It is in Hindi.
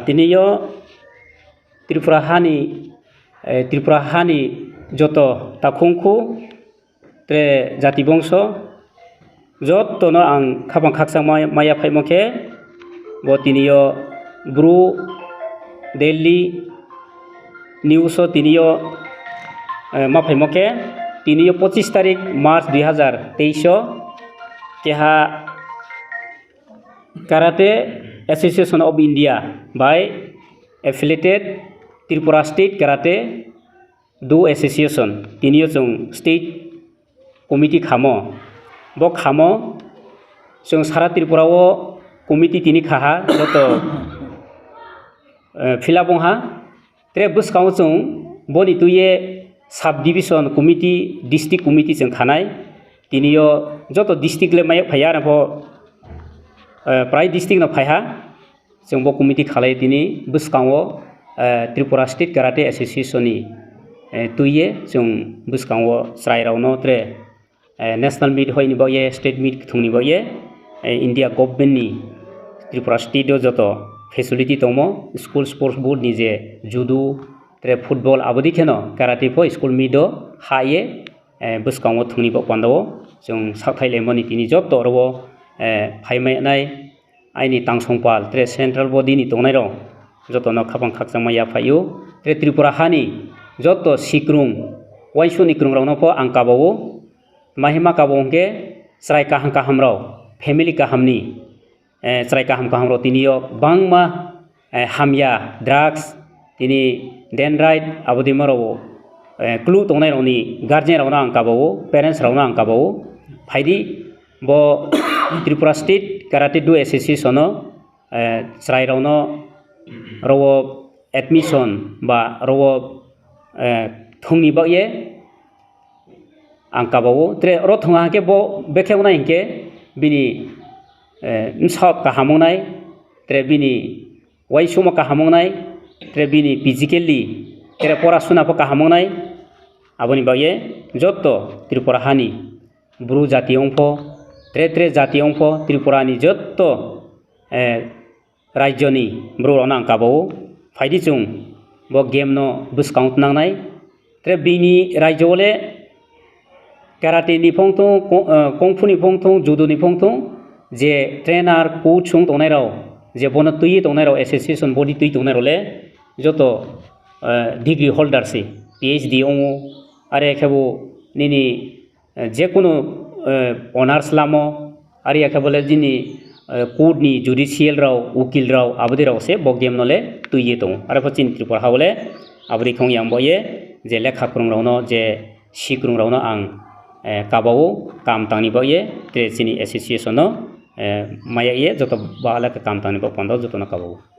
तिनियो त्रिपुरा हानि जतो ताखुंखु त्रे जाति बंश जत्तनो आं खाबां खाकसां माया फाइमखे बो तिनियो ब्रु दिल्ली न्यूज तिनियो मा फाइमखे तिनियो 25 तारिख मार्च 2023 केहा karate association of India by affiliated Tripura state karate do association तिनियो जों स्टेट कमिटी खामो बो खामो जों सारा त्रिपुराओ कमिटी तिनि खाहा जत फिलाबंहा त्रे बसकाव जों बनि तुये sub division committee district committee जों खानाय तिनियो जत डिस्ट्रिक्ट ले माय फाया आरो प्राय डिस्ट्रिक्ट न फाया जों बो कमिटी खालाय तिनि बसकाव त्रिपुरा स्टेट कराटे एसोसिएशन नि तुये जों बसकाव स्रायरावनो त्रे नेशनल मीट होयनि बये स्टेट मीट थुंनि बये इंडिया गवर्नमेंट नि त्रिपुरा स्टेट जत फेसिलिटी दमो स्कूल स्पोर्ट्स बोर्ड नि जे जुडो त्रे फुटबल आबोदि खेनो कराटे फो स्कूल मीडो हाये बसकाव थुंनि ब पांडो जों साथाइलेमनि तिनि जत रबो फाइमायनाय आइनि तांसंपाल त्रे सेंट्रल बॉडी नि तंनाय र जतनो खाबां खाकसां माया फायो त्रे त्रिपुरा हानि जत सिक्रुं वाइसुनि क्रुंरावनो फो आं काबावो महिमा काबोंगे स्राय काहां काहामराव फैमिली काहामनि स्राय काहाम काहामराव तिनियो बांमा हामिया ड्राग्स तिनि डेनराइट आबोदि मराव क्लू तंनाय रावनि गार्जियन रावनो आं काबावो पेरेंट्स रावनो आं काबावो फाइदि बो Tripura state karate do association स्राय रावनो रव एडमिशन बा रव थुंनि बये आं काबावो त्रे रथंगा के बो बेखेवना इनके बिनि सब काहामनाय त्रे बिनि वाइसुमा काहामनाय त्रे बिनि फिजिकली त्रे परासुना पो काहामनाय आबोनि बये जत्त त्रिपुरा हानि ब्रु जाति अंफो त्रे जाति अंफो त्रिपुरानि जत्त राज्यनि ब्रुरावनो आं काबावो फाइदि जों बो गेम न बसकाउंट नांनाय त्रे बिनि राज्योले कराटे नि फंथों कंफु नि फंथों जुडो नि फंथों जे ट्रेनर कोच सुं तंनाय राव जे बनो तुई तंनाय राव एसोसिएशन बॉडी तुई तंनाय रावले जतो डिग्री होल्डर से पीएचडी ओमो आरे खेबो निनि जे कोनो ऑनर्स लामो आरे खेबोले जिनि कोर्ट नि जुडिशियल राव उकिल राव आबोदि राव से बो गेम नले तुई दं आरो पचिन त्रिपुरा हावले आबोदि खं याम बये जे लेखा क्रं रावनो जे सिक्रं रावनो आं काबावो काम तांनि बये त्रे चिनि एसोसिएशन माया ये जतो बाला काम तांनि बो पंदो जतो न काबावो।